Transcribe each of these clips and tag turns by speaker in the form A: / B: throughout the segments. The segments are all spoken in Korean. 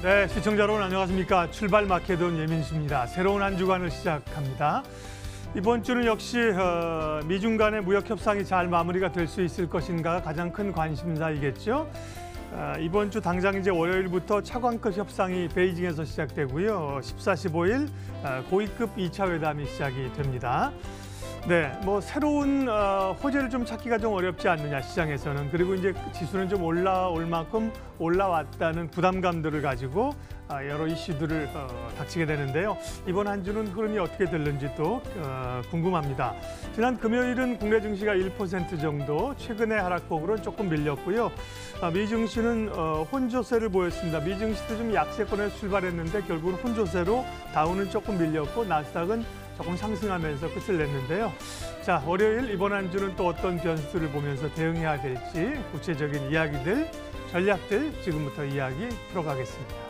A: 네, 시청자 여러분 안녕하십니까. 출발 마케돈 예민수입니다. 새로운 한 주간을 시작합니다. 이번 주는 역시 미중 간의 무역 협상이 잘 마무리가 될 수 있을 것인가 가장 큰 관심사이겠죠. 이번 주 당장 이제 월요일부터 차관급 협상이 베이징에서 시작되고요. 14, 15일 고위급 2차 회담이 시작이 됩니다. 네, 뭐 새로운 호재를 좀 찾기가 좀 어렵지 않느냐 시장에서는. 그리고 이제 지수는 좀 올라올 만큼 올라왔다는 부담감들을 가지고 여러 이슈들을 닥치게 되는데요. 이번 한 주는 흐름이 어떻게 될는지 또 궁금합니다. 지난 금요일은 국내 증시가 1% 정도, 최근의 하락폭으로는 조금 밀렸고요. 미증시는 혼조세를 보였습니다. 미증시도 좀 약세권에 출발했는데 결국은 혼조세로 다우는 조금 밀렸고 나스닥은 조금 상승하면서 끝을 냈는데요. 자, 월요일 이번 한 주는 또 어떤 변수를 보면서 대응해야 될지 구체적인 이야기들, 전략들 지금부터 이야기 풀어가겠습니다.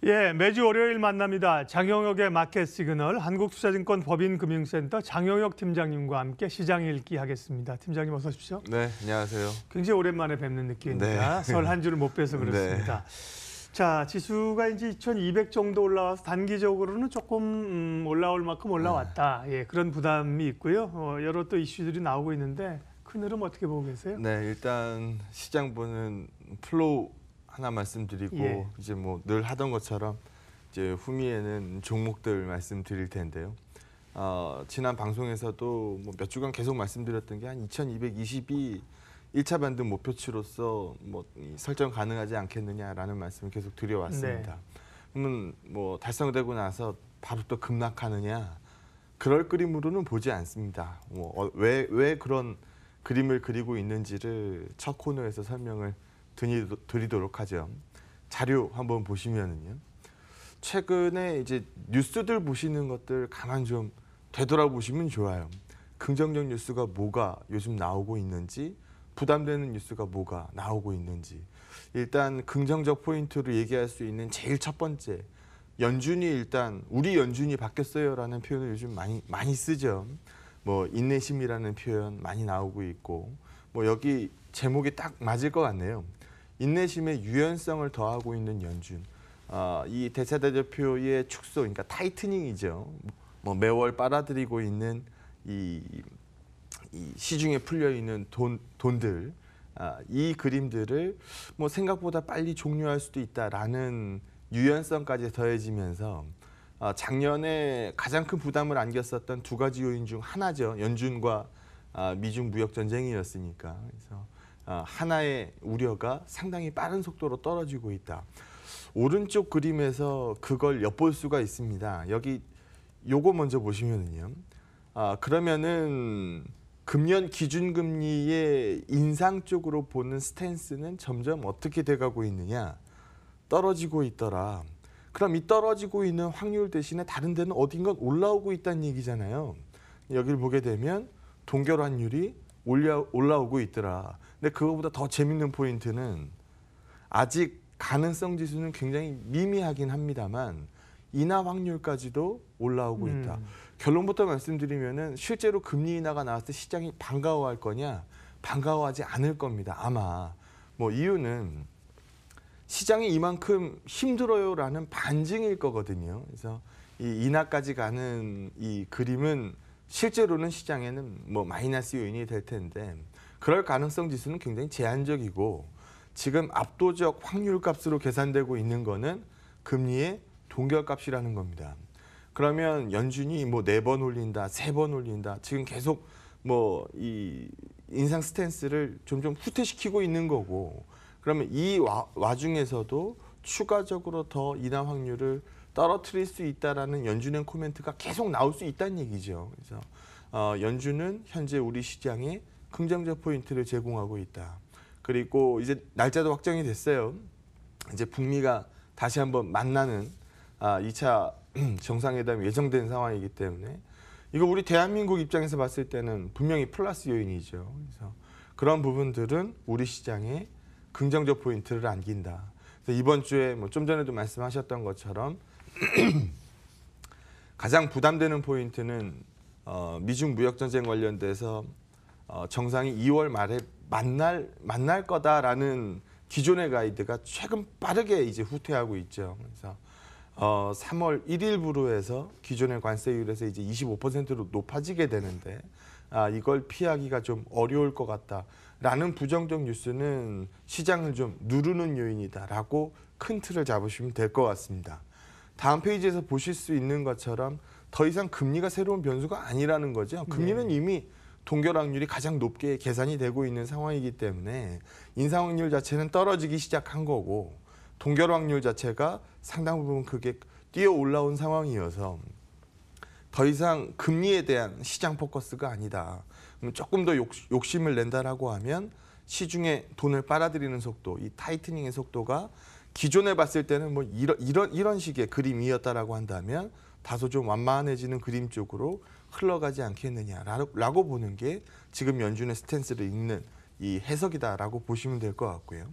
A: 예, 매주 월요일 만납니다. 장영혁의 마켓 시그널, 한국투자증권 법인금융센터 장영혁 팀장님과 함께 시장 읽기 하겠습니다. 팀장님 어서 오십시오.
B: 네, 안녕하세요.
A: 굉장히 오랜만에 뵙는 느낌입니다. 설 한 주를 못 빼서 그렇습니다.
B: 네.
A: 자, 지수가 이제 2200 정도 올라와서 단기적으로는 조금 올라올 만큼 올라왔다. 예, 그런 부담이 있고요. 여러 또 이슈들이 나오고 있는데 큰 흐름 어떻게 보고 계세요?
B: 네, 일단 시장 보는 플로우 하나 말씀드리고
A: 예.
B: 이제 뭐 늘 하던 것처럼 이제 후미에는 종목들 말씀드릴 텐데요. 지난 방송에서도 뭐 몇 주간 계속 말씀드렸던 게 한 2222 1차 반등 목표치로서 뭐 설정 가능하지 않겠느냐라는 말씀을 계속 드려왔습니다.
A: 네.
B: 그러면 뭐 달성되고 나서 바로 또 급락하느냐, 그럴 그림으로는 보지 않습니다. 뭐 왜 그런 그림을 그리고 있는지를 첫 코너에서 설명을 드리도록 하죠. 자료 한번 보시면은요. 최근에 이제 뉴스들 보시는 것들 가만 좀 되돌아보시면 좋아요. 긍정적 뉴스가 뭐가 요즘 나오고 있는지, 부담되는 뉴스가 뭐가 나오고 있는지. 일단 긍정적 포인트로 얘기할 수 있는 제일 첫 번째, 연준이 일단 우리 연준이 바뀌었어요라는 표현을 요즘 많이 쓰죠. 뭐 인내심이라는 표현 많이 나오고 있고, 뭐 여기 제목이 딱 맞을 것 같네요. 인내심의 유연성을 더하고 있는 연준. 이 대차대조표의 축소, 그러니까 타이트닝이죠. 뭐 매월 빨아들이고 있는 이 시중에 풀려 있는 돈들, 이 그림들을 뭐 생각보다 빨리 종료할 수도 있다라는 유연성까지 더해지면서 작년에 가장 큰 부담을 안겼었던 두 가지 요인 중 하나죠. 연준과 미중 무역 전쟁이었으니까. 그래서 하나의 우려가 상당히 빠른 속도로 떨어지고 있다. 오른쪽 그림에서 그걸 엿볼 수가 있습니다. 여기 요거 먼저 보시면은요. 그러면은 금년 기준금리의 인상 쪽으로 보는 스탠스는 점점 어떻게 돼가고 있느냐? 떨어지고 있더라. 그럼 이 떨어지고 있는 확률 대신에 다른 데는 어딘가 올라오고 있다는 얘기잖아요. 여기를 보게 되면 동결 환율이 올라오고 있더라. 근데 그거보다 더 재밌는 포인트는 아직 가능성 지수는 굉장히 미미하긴 합니다만 인하 확률까지도 올라오고 있다. 결론부터 말씀드리면은 실제로 금리 인하가 나왔을 때 시장이 반가워할 거냐? 반가워하지 않을 겁니다. 아마 뭐 이유는 시장이 이만큼 힘들어요라는 반증일 거거든요. 그래서 이 인하까지 가는 이 그림은 실제로는 시장에는 뭐 마이너스 요인이 될 텐데 그럴 가능성 지수는 굉장히 제한적이고 지금 압도적 확률값으로 계산되고 있는 거는 금리의 동결값이라는 겁니다. 그러면 연준이 뭐 4번 올린다, 3번 올린다. 지금 계속 뭐 이 인상 스탠스를 점점 후퇴시키고 있는 거고 그러면 이 와중에서도 추가적으로 더 인하 확률을 떨어뜨릴 수 있다라는 연준의 코멘트가 계속 나올 수 있다는 얘기죠. 그래서 연준은 현재 우리 시장에 긍정적 포인트를 제공하고 있다. 그리고 이제 날짜도 확정이 됐어요. 이제 북미가 다시 한번 만나는 2차 정상회담이 예정된 상황이기 때문에 이거 우리 대한민국 입장에서 봤을 때는 분명히 플러스 요인이죠. 그래서 그런 부분들은 우리 시장에 긍정적 포인트를 안긴다. 그래서 이번 주에 뭐 좀 전에도 말씀하셨던 것처럼 가장 부담되는 포인트는 미중 무역 전쟁 관련돼서 정상이 2월 말에 만날 거다라는 기존의 가이드가 최근 빠르게 이제 후퇴하고 있죠. 그래서 3월 1일부로 해서 기존의 관세율에서 이제 25%로 높아지게 되는데 이걸 피하기가 좀 어려울 것 같다라는 부정적 뉴스는 시장을 좀 누르는 요인이다라고 큰 틀을 잡으시면 될 것 같습니다. 다음 페이지에서 보실 수 있는 것처럼 더 이상 금리가 새로운 변수가 아니라는 거죠. 금리는 이미 동결 확률이 가장 높게 계산이 되고 있는 상황이기 때문에 인상 확률 자체는 떨어지기 시작한 거고 동결 확률 자체가 상당 부분 크게 뛰어 올라온 상황이어서 더 이상 금리에 대한 시장 포커스가 아니다. 조금 더 욕심을 낸다라고 하면 시중에 돈을 빨아들이는 속도, 이 타이트닝의 속도가 기존에 봤을 때는 뭐 이런 식의 그림이었다라고 한다면 다소 좀 완만해지는 그림 쪽으로 흘러가지 않겠느냐라고 보는 게 지금 연준의 스탠스를 읽는 이 해석이다라고 보시면 될 것 같고요.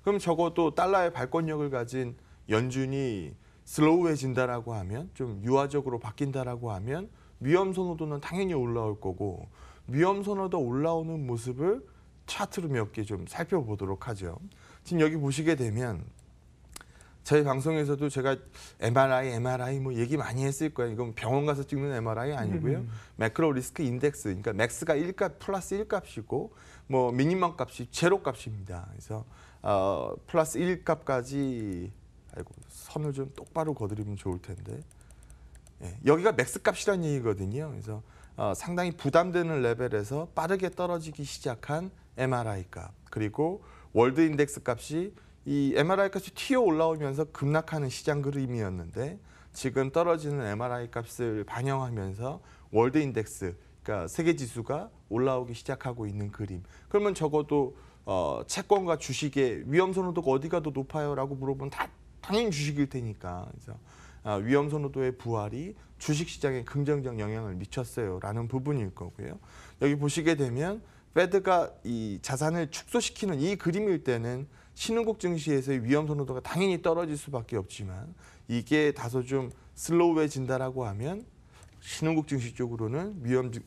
B: 그럼 적어도 달러의 발권력을 가진 연준이 슬로우해진다라고 하면 좀 유화적으로 바뀐다라고 하면 위험 선호도는 당연히 올라올 거고 위험 선호도 올라오는 모습을 차트로 몇 개 좀 살펴보도록 하죠. 지금 여기 보시게 되면 저희 방송에서도 제가 MRI 뭐 얘기 많이 했을 거예요. 이건 병원 가서 찍는 MRI 아니고요. 매크로 리스크 인덱스, 그러니까 맥스가 1값 플러스 1값이고 뭐 미니멈 값이 제로 값입니다. 그래서 플러스 1값까지 선을 좀 똑바로 거드리면 좋을 텐데 여기가 맥스 값이라는 얘기거든요. 그래서 상당히 부담되는 레벨에서 빠르게 떨어지기 시작한 MRI 값 그리고 월드 인덱스 값이 이 MRI 값이 튀어 올라오면서 급락하는 시장 그림이었는데 지금 떨어지는 MRI 값을 반영하면서 월드 인덱스, 그러니까 세계 지수가 올라오기 시작하고 있는 그림. 그러면 적어도 채권과 주식의 위험 선호도가 어디가 더 높아요라고 물어보면 당연히 주식일 테니까. 그래서 위험 선호도의 부활이 주식 시장에 긍정적 영향을 미쳤어요라는 부분일 거고요. 여기 보시게 되면 페드가 이 자산을 축소시키는 이 그림일 때는 신흥국 증시에서의 위험 선호도가 당연히 떨어질 수밖에 없지만 이게 다소 좀 슬로우해진다라고 하면 신흥국 증시 쪽으로는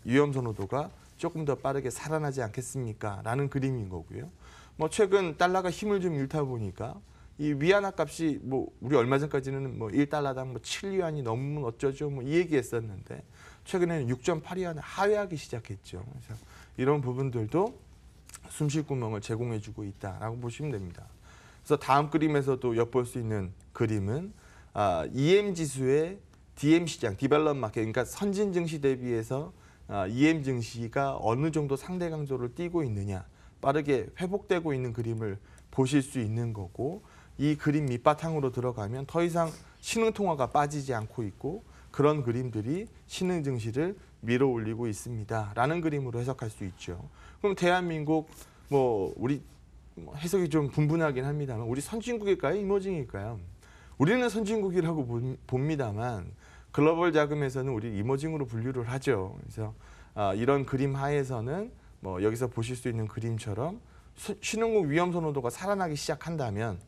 B: 위험 선호도가 조금 더 빠르게 살아나지 않겠습니까? 라는 그림인 거고요. 뭐 최근 달러가 힘을 좀 잃다 보니까 이 위안화 값이 뭐 우리 얼마 전까지는 뭐 1달러당 뭐 7위안이 넘으면 어쩌죠? 뭐 이 얘기했었는데 최근에는 6.8위안을 하회하기 시작했죠. 그래서 이런 부분들도 숨쉴 구멍을 제공해주고 있다라고 보시면 됩니다. 그래서 다음 그림에서도 엿볼 수 있는 그림은 EM 지수의 DM 시장, 디벨롭 마켓, 그러니까 선진 증시 대비해서 EM 증시가 어느 정도 상대 강조를 띠고 있느냐, 빠르게 회복되고 있는 그림을 보실 수 있는 거고 이 그림 밑바탕으로 들어가면 더 이상 신흥 통화가 빠지지 않고 있고 그런 그림들이 신흥 증시를 밀어 올리고 있습니다라는 그림으로 해석할 수 있죠. 그럼 대한민국 뭐 우리 해석이 좀 분분하긴 합니다만 우리 선진국일까요? 이머징일까요? 우리는 선진국이라고 봅니다만 글로벌 자금에서는 우리 이머징으로 분류를 하죠. 그래서 이런 그림 하에서는 뭐 여기서 보실 수 있는 그림처럼 신흥국 위험 선호도가 살아나기 시작한다면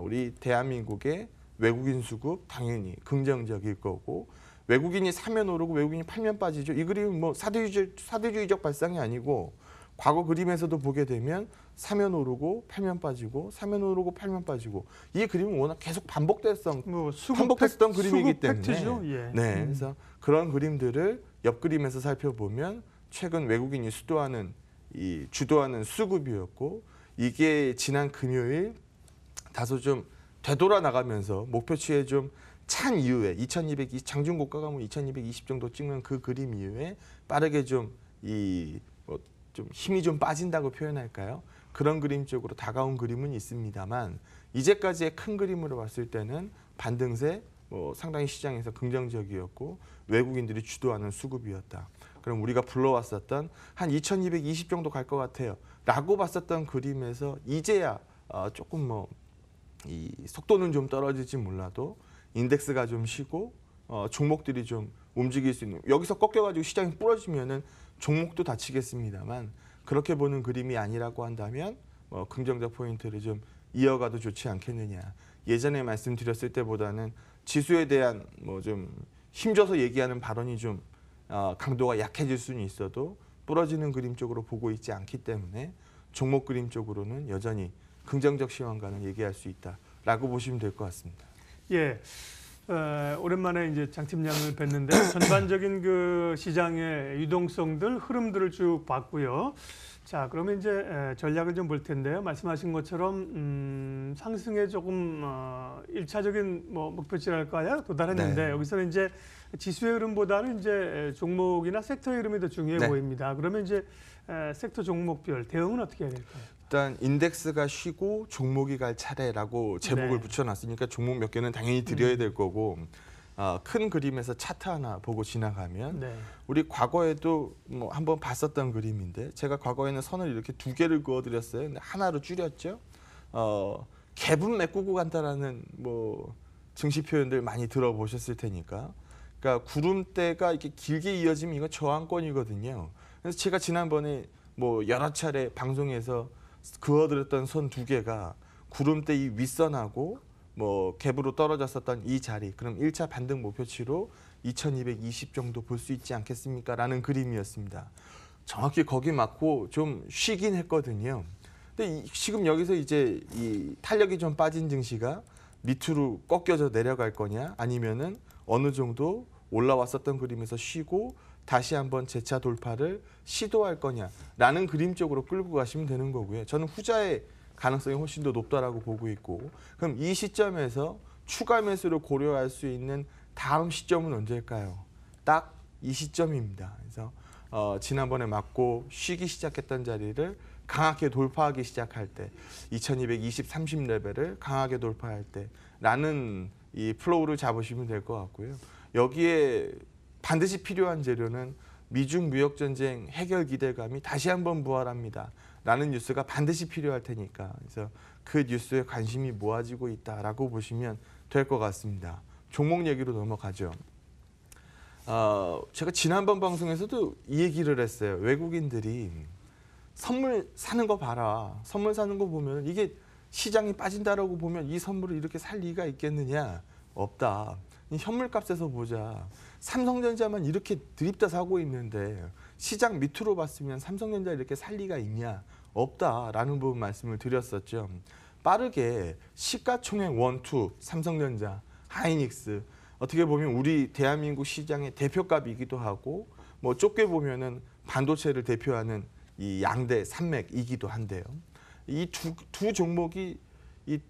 B: 우리 대한민국의 외국인 수급 당연히 긍정적일 거고 외국인이 사면 오르고 외국인이 팔면 빠지죠. 이 그림은 뭐 사대주의적 발상이 아니고 과거 그림에서도 보게 되면 사면 오르고 팔면 빠지고 사면 오르고 팔면 빠지고 이 그림은 워낙 계속 반복됐던 그림이기 때문에
A: 예.
B: 네, 그래서 그런 그림들을 옆 그림에서 살펴보면 최근 외국인이 주도하는 수급이었고 이게 지난 금요일 다소 좀 되돌아 나가면서 목표치에 좀 찬 이후에 2200 장중 고가가 뭐 2220 정도 찍는 그 그림 이후에 빠르게 좀 힘이 좀 빠진다고 표현할까요? 그런 그림 쪽으로 다가온 그림은 있습니다만 이제까지의 큰 그림으로 봤을 때는 반등세 상당히 시장에서 긍정적이었고 외국인들이 주도하는 수급이었다. 그럼 우리가 불러왔었던 한 2220 정도 갈 것 같아요. 라고 봤었던 그림에서 이제야 조금 이 속도는 좀 떨어질지 몰라도 인덱스가 좀 쉬고 종목들이 좀 움직일 수 있는 여기서 꺾여가지고 시장이 부러지면은 종목도 다치겠습니다만 그렇게 보는 그림이 아니라고 한다면 긍정적 포인트를 좀 이어가도 좋지 않겠느냐. 예전에 말씀드렸을 때보다는 지수에 대한 좀 힘줘서 얘기하는 발언이 좀 강도가 약해질 수는 있어도 부러지는 그림 쪽으로 보고 있지 않기 때문에 종목 그림 쪽으로는 여전히 긍정적 시황관을 얘기할 수 있다라고 보시면 될 것 같습니다.
A: 예. 오랜만에 이제 장 팀장을 뵀는데 전반적인 그 시장의 유동성들, 흐름들을 쭉 봤고요. 자, 그러면 이제 전략을 좀 볼 텐데요. 말씀하신 것처럼 상승에 조금 1차적인 뭐 목표치랄까요? 도달했는데
B: 네.
A: 여기서는 이제 지수의 흐름보다는 이제 종목이나 섹터의 흐름이 더 중요해
B: 네.
A: 보입니다. 그러면 이제 섹터 종목별 대응은 어떻게 해야 될까요?
B: 일단 인덱스가 쉬고 종목이 갈 차례라고 제목을
A: 네.
B: 붙여놨으니까 종목 몇 개는 당연히 드려야 될 거고 큰 그림에서 차트 하나 보고 지나가면
A: 네.
B: 우리 과거에도 뭐 한번 봤었던 그림인데 제가 과거에는 선을 이렇게 두 개를 그어드렸어요. 근데 하나로 줄였죠. 갭은 메꾸고 간다라는 뭐 증시 표현들 많이 들어보셨을 테니까. 그러니까 구름대가 이렇게 길게 이어지면 이거 저항권이거든요. 그래서 제가 지난번에 뭐 여러 차례 방송에서 그어드렸던 선 두 개가 구름대 이 윗선하고 뭐 갭으로 떨어졌었던 이 자리, 그럼 1차 반등 목표치로 2220 정도 볼 수 있지 않겠습니까? 라는 그림이었습니다. 정확히 거기 맞고 좀 쉬긴 했거든요. 근데 지금 여기서 이제 이 탄력이 좀 빠진 증시가 밑으로 꺾여져 내려갈 거냐, 아니면은 어느 정도 올라왔었던 그림에서 쉬고 다시 한번 재차 돌파를 시도할 거냐라는 그림 쪽으로 끌고 가시면 되는 거고요. 저는 후자의 가능성이 훨씬 더 높다라고 보고 있고, 그럼 이 시점에서 추가 매수를 고려할 수 있는 다음 시점은 언제일까요? 딱 이 시점입니다. 그래서 지난번에 맞고 쉬기 시작했던 자리를 강하게 돌파하기 시작할 때, 2220, 30 레벨을 강하게 돌파할 때라는 이 플로우를 잡으시면 될 것 같고요. 여기에 반드시 필요한 재료는 미중 무역 전쟁 해결 기대감이 다시 한번 부활합니다. 라는 뉴스가 반드시 필요할 테니까, 그래서 그 뉴스에 관심이 모아지고 있다라고 보시면 될 것 같습니다. 종목 얘기로 넘어가죠. 제가 지난번 방송에서도 이 얘기를 했어요. 외국인들이 선물 사는 거 봐라. 선물 사는 거 보면 이게 시장이 빠진다라고 보면 이 선물을 이렇게 살 리가 있겠느냐? 없다. 이 현물값에서 보자. 삼성전자만 이렇게 드립다 사고 있는데 시장 밑으로 봤으면 삼성전자 이렇게 살 리가 있냐? 없다라는 부분 말씀을 드렸었죠. 빠르게 시가총액 1, 2, 삼성전자, 하이닉스, 어떻게 보면 우리 대한민국 시장의 대표값이기도 하고, 뭐 좁게 보면은 반도체를 대표하는 이 양대 산맥이기도 한데요. 이 두 종목이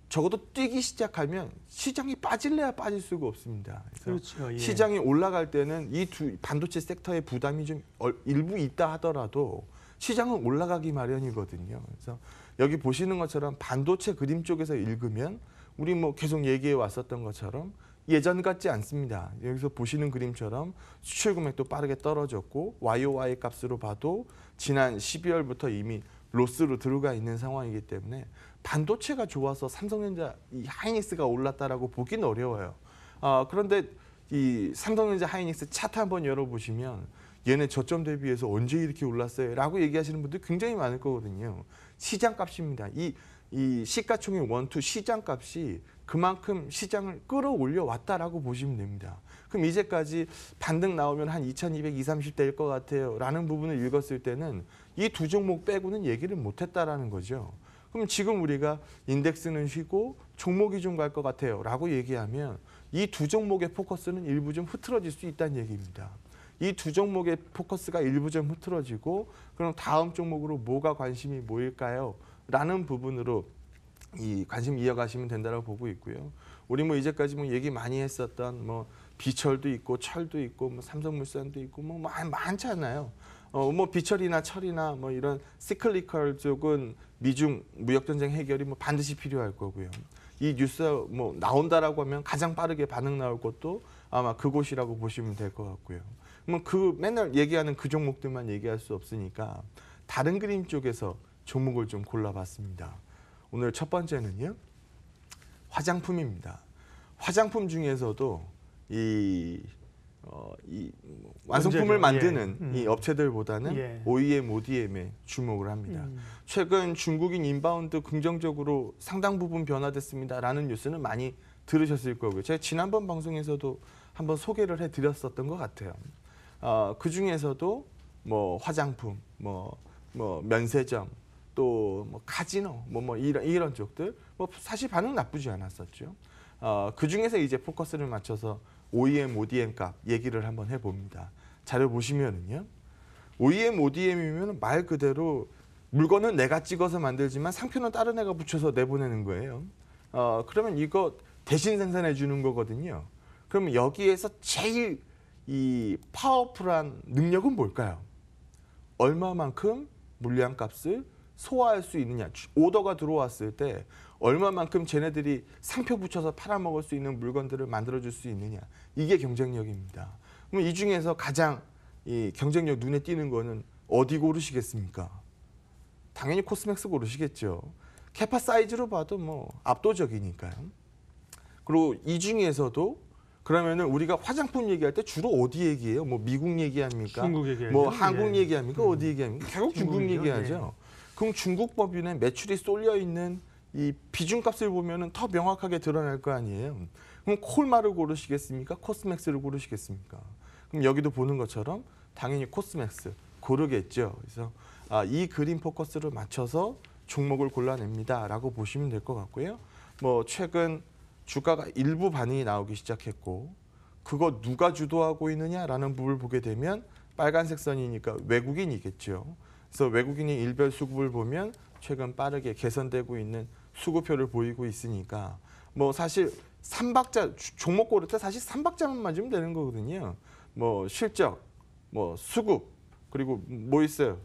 B: 적어도 뛰기 시작하면 시장이 빠질래야 빠질 수가 없습니다. 그래서
A: 그렇죠. 예.
B: 시장이 올라갈 때는 이 두 반도체 섹터의 부담이 좀 일부 있다 하더라도 시장은 올라가기 마련이거든요. 그래서 여기 보시는 것처럼 반도체 그림 쪽에서 읽으면 우리 뭐 계속 얘기해 왔었던 것처럼 예전 같지 않습니다. 여기서 보시는 그림처럼 수출 금액도 빠르게 떨어졌고 YOY 값으로 봐도 지난 12월부터 이미 로스로 들어가 있는 상황이기 때문에 반도체가 좋아서 삼성전자, 이 하이닉스가 올랐다라고 보기는 어려워요. 그런데 이 삼성전자 하이닉스 차트 한번 열어보시면 얘네 저점 대비해서 언제 이렇게 올랐어요? 라고 얘기하시는 분들 굉장히 많을 거거든요. 시장값입니다. 이 시가총액 1, 2 시장값이 그만큼 시장을 끌어올려 왔다라고 보시면 됩니다. 그럼 이제까지 반등 나오면 한 2200, 230 될 것 같아요. 라는 부분을 읽었을 때는 이 두 종목 빼고는 얘기를 못했다라는 거죠. 그럼 지금 우리가 인덱스는 쉬고 종목이 좀 갈 것 같아요. 라고 얘기하면 이 두 종목의 포커스는 일부 좀 흐트러질 수 있다는 얘기입니다. 이 두 종목의 포커스가 일부 좀 흐트러지고 그럼 다음 종목으로 뭐가 관심이 모일까요? 라는 부분으로 이 관심 이어가시면 된다고 보고 있고요. 우리 뭐 이제까지 뭐 얘기 많이 했었던 뭐 비철도 있고 철도 있고 뭐 삼성물산도 있고 뭐 많잖아요. 뭐 비철이나 철이나 뭐 이런 시클리컬 쪽은 미중 무역 전쟁 해결이 뭐 반드시 필요할 거고요. 이 뉴스 뭐 나온다라고 하면 가장 빠르게 반응 나올 것도 아마 그곳이라고 보시면 될 것 같고요. 뭐 그 맨날 얘기하는 그 종목들만 얘기할 수 없으니까 다른 그림 쪽에서 종목을 좀 골라봤습니다. 오늘 첫 번째는요, 화장품입니다. 화장품 중에서도 이 완성품을 만드는 이 업체들보다는 OEM, ODM에 주목을 합니다. 최근 중국인 인바운드 긍정적으로 상당 부분 변화됐습니다라는 뉴스는 많이 들으셨을 거고요. 제가 지난번 방송에서도 한번 소개를 해드렸었던 것 같아요. 그 중에서도 뭐 화장품, 뭐 면세점, 또 뭐 카지노, 이런 쪽들 뭐 사실 반응 나쁘지 않았었죠. 그 중에서 이제 포커스를 맞춰서 OEM, ODM 값 얘기를 한번 해봅니다. 자료 보시면은요, OEM, ODM이면 말 그대로 물건은 내가 찍어서 만들지만 상표는 다른 애가 붙여서 내보내는 거예요. 그러면 이거 대신 생산해 주는 거거든요. 그러면 여기에서 제일 이 파워풀한 능력은 뭘까요? 얼마만큼 물량값을 소화할 수 있느냐. 오더가 들어왔을 때 얼마만큼 쟤네들이 상표 붙여서 팔아먹을 수 있는 물건들을 만들어줄 수 있느냐. 이게 경쟁력입니다. 그럼 이 중에서 가장 이 경쟁력 눈에 띄는 거는 어디 고르시겠습니까? 당연히 코스맥스 고르시겠죠. 캐파 사이즈로 봐도 뭐 압도적이니까요. 그리고 이 중에서도 그러면은 우리가 화장품 얘기할 때 주로 어디 얘기해요? 뭐 미국 얘기합니까?
A: 중국 얘기하죠.
B: 뭐 한국
A: 예.
B: 얘기합니까? 어디 얘기합니까? 결국 중국
A: 중국이죠.
B: 얘기하죠. 그럼 중국 법인에 매출이 쏠려 있는 이 비중값을 보면은 더 명확하게 드러날 거 아니에요. 그럼 콜마를 고르시겠습니까? 코스맥스를 고르시겠습니까? 그럼 여기도 보는 것처럼 당연히 코스맥스 고르겠죠. 그래서 이 그린 포커스를 맞춰서 종목을 골라냅니다라고 보시면 될 것 같고요. 뭐 최근 주가가 일부 반응이 나오기 시작했고 그거 누가 주도하고 있느냐라는 부분을 보게 되면 빨간색 선이니까 외국인이겠죠. 그래서 외국인이 일별 수급을 보면 최근 빠르게 개선되고 있는 수급표를 보이고 있으니까 뭐 사실 삼박자 종목 고를 때 사실 삼박자만 맞으면 되는 거거든요. 뭐 실적, 뭐 수급 그리고 뭐 있어요?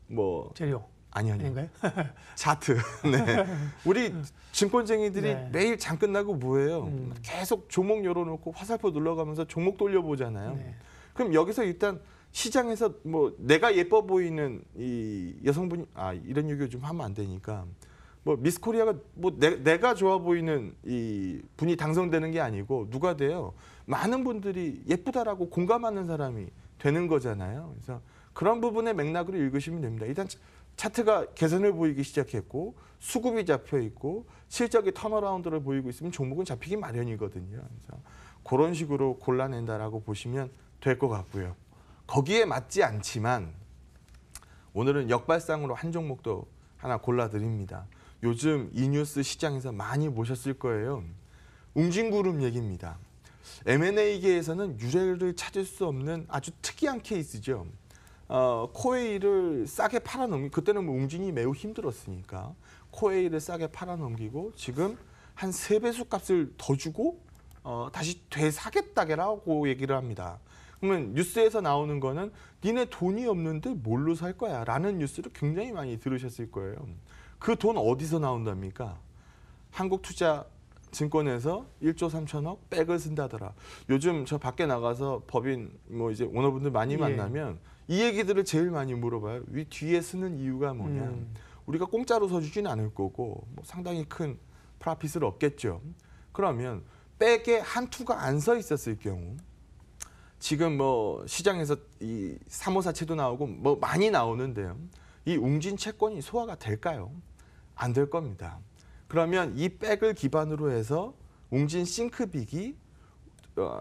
B: 뭐
A: 재료.
B: 아니요.
A: 아닌가요?
B: 차트. 네. 우리 증권쟁이들이
A: 네.
B: 매일 장 끝나고 뭐해요? 계속 종목 열어놓고 화살표 눌러가면서 종목 돌려보잖아요.
A: 네.
B: 그럼 여기서 일단 시장에서 뭐 내가 예뻐 보이는 이 여성분이 이런 얘기 좀 하면 안 되니까 뭐 미스코리아가 뭐 내가 좋아 보이는 이 분이 당선되는 게 아니고 누가 돼요? 많은 분들이 예쁘다라고 공감하는 사람이 되는 거잖아요. 그래서 그런 부분의 맥락으로 읽으시면 됩니다. 일단 차트가 개선을 보이기 시작했고 수급이 잡혀 있고 실적이 턴어라운드를 보이고 있으면 종목은 잡히기 마련이거든요. 그래서 그런 식으로 골라낸다라고 보시면 될 것 같고요. 거기에 맞지 않지만 오늘은 역발상으로 한 종목도 하나 골라드립니다. 요즘 이 뉴스 시장에서 많이 보셨을 거예요. 웅진그룹 얘기입니다. M&A계에서는 유례를 찾을 수 없는 아주 특이한 케이스죠. 코웨이를 싸게 팔아넘기 그때는 뭐 웅진이 매우 힘들었으니까 코웨이를 싸게 팔아넘기고 지금 한 3배수 값을 더 주고 다시 되사겠다라고 얘기를 합니다. 그러면 뉴스에서 나오는 거는 니네 돈이 없는데 뭘로 살 거야 라는 뉴스를 굉장히 많이 들으셨을 거예요. 그 돈 어디서 나온답니까? 한국투자증권에서 1조 3천억 백을 쓴다더라. 요즘 저 밖에 나가서 법인 뭐 이제 오너분들 많이
A: 예.
B: 만나면 이 얘기들을 제일 많이 물어봐요. 위 뒤에 쓰는 이유가 뭐냐. 우리가 공짜로 서주지는 않을 거고 뭐 상당히 큰 프라핏을 얻겠죠. 그러면 백에 한 투가 안 서 있었을 경우 지금 뭐 시장에서 이 3호사채도 나오고 뭐 많이 나오는데요. 이 웅진 채권이 소화가 될까요? 안 될 겁니다. 그러면 이 백을 기반으로 해서 웅진 싱크빅이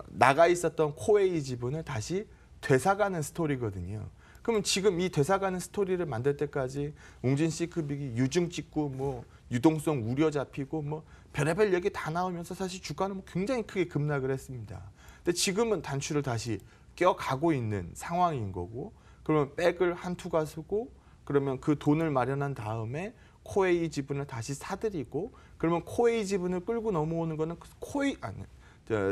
B: 나가 있었던 코웨이 지분을 다시 되사가는 스토리거든요. 그러면 지금 이 되사가는 스토리를 만들 때까지 웅진 싱크빅이 유증 찍고 뭐 유동성 우려 잡히고 뭐 별의별 얘기 다 나오면서 사실 주가는 뭐 굉장히 크게 급락을 했습니다. 근데 지금은 단추를 다시 껴가고 있는 상황인 거고 그러면 백을 한 투가 쓰고 그러면 그 돈을 마련한 다음에 코웨이 지분을 다시 사들이고 그러면 코웨이 지분을 끌고 넘어오는 거는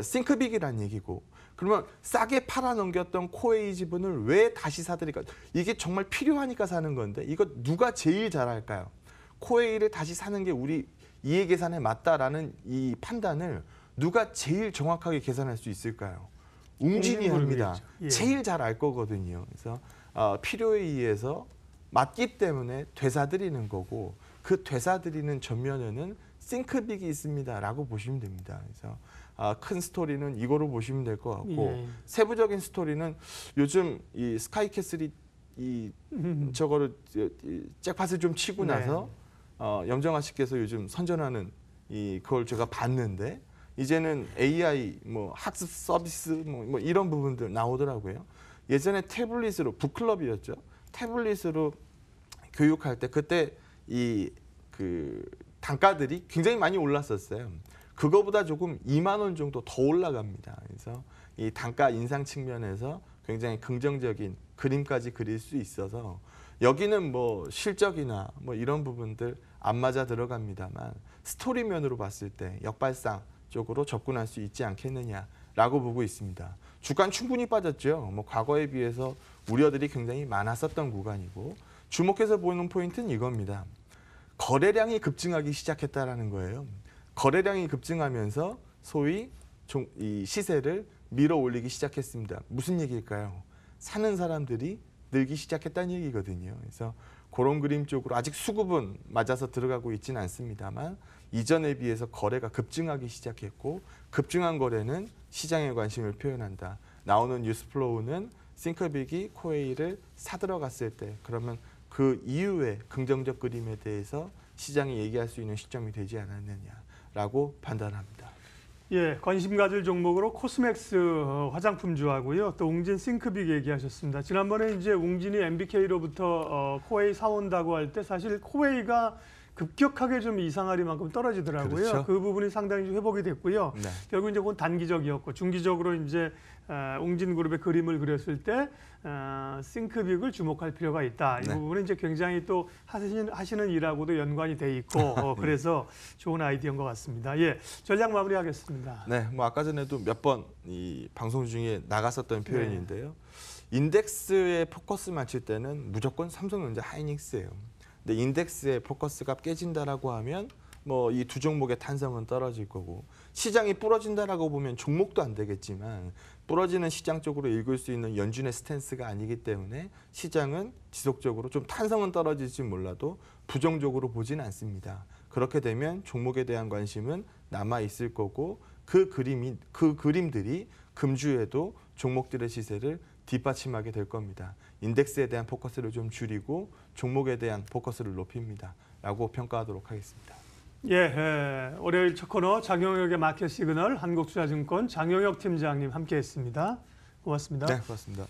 B: 싱크빅이라는 얘기고 그러면 싸게 팔아넘겼던 코웨이 지분을 왜 다시 사들일까? 이게 정말 필요하니까 사는 건데 이거 누가 제일 잘할까요? 코웨이를 다시 사는 게 우리 이해 계산에 맞다라는 이 판단을 누가 제일 정확하게 계산할 수 있을까요? 웅진이 합니다.
A: 예.
B: 제일 잘 알 거거든요. 그래서 필요에 의해서 맞기 때문에 되사들이는 거고 그 되사들이는 전면에는 싱크빅이 있습니다라고 보시면 됩니다. 그래서 큰 스토리는 이거로 보시면 될 것 같고
A: 예.
B: 세부적인 스토리는 요즘 이 스카이캐슬이 이 저거를 잭팟을 좀 치고
A: 네.
B: 나서 염정아 씨께서 요즘 선전하는 그걸 제가 봤는데 이제는 AI 뭐 학습 서비스 뭐 이런 부분들 나오더라고요. 예전에 태블릿으로 북클럽이었죠. 태블릿으로 교육할 때 그때 이 그 단가들이 굉장히 많이 올랐었어요. 그거보다 조금 2만 원 정도 더 올라갑니다. 그래서 이 단가 인상 측면에서 굉장히 긍정적인 그림까지 그릴 수 있어서 여기는 뭐 실적이나 뭐 이런 부분들 안 맞아 들어갑니다만 스토리 면으로 봤을 때 역발상 쪽으로 접근할 수 있지 않겠느냐라고 보고 있습니다. 주가는 충분히 빠졌죠. 뭐 과거에 비해서 우려들이 굉장히 많았었던 구간이고 주목해서 보는 포인트는 이겁니다. 거래량이 급증하기 시작했다라는 거예요. 거래량이 급증하면서 소위 이 시세를 밀어 올리기 시작했습니다. 무슨 얘기일까요? 사는 사람들이 늘기 시작했다는 얘기거든요. 그래서 그런 그림 쪽으로 아직 수급은 맞아서 들어가고 있지는 않습니다만 이전에 비해서 거래가 급증하기 시작했고 급증한 거래는 시장에 관심을 표현한다. 나오는 뉴스 플로우는 싱크빅이 코웨이를 사들어갔을 때 그러면 그 이후에 긍정적 그림에 대해서 시장이 얘기할 수 있는 시점이 되지 않았느냐라고 판단합니다.
A: 예, 관심 가질 종목으로 코스맥스 화장품주하고요. 또 웅진 싱크빅 얘기하셨습니다. 지난번에 이제 웅진이 MBK로부터 코웨이 사온다고 할 때 사실 코웨이가 급격하게 좀 이상하리만큼 떨어지더라고요.
B: 그렇죠.
A: 그 부분이 상당히 좀 회복이 됐고요.
B: 네.
A: 결국 이제 그건 단기적이었고 중기적으로 이제 웅진그룹의 그림을 그렸을 때 싱크빅을 주목할 필요가 있다. 이
B: 네.
A: 부분은 이제 굉장히 또 하시는 일하고도 연관이 돼 있고 그래서 좋은 아이디어인 것 같습니다. 예, 전략 마무리하겠습니다.
B: 네, 뭐 아까 전에도 몇 번 이 방송 중에 나갔었던 표현인데요. 인덱스에 포커스 맞출 때는 무조건 삼성전자 하이닉스예요. 근데 인덱스의 포커스가 깨진다라고 하면 뭐 이 두 종목의 탄성은 떨어질 거고 시장이 부러진다라고 보면 종목도 안 되겠지만 부러지는 시장 쪽으로 읽을 수 있는 연준의 스탠스가 아니기 때문에 시장은 지속적으로 좀 탄성은 떨어질지 몰라도 부정적으로 보진 않습니다. 그렇게 되면 종목에 대한 관심은 남아 있을 거고 그 그림들이 금주에도 종목들의 시세를 뒷받침하게 될 겁니다. 인덱스에 대한 포커스를 좀 줄이고 종목에 대한 포커스를 높입니다. 라고 평가하도록 하겠습니다.
A: 예, 월요일 첫 코너 장영혁의 마켓 시그널 한국투자증권 장영혁 팀장님 함께했습니다. 고맙습니다.
B: 네, 고맙습니다.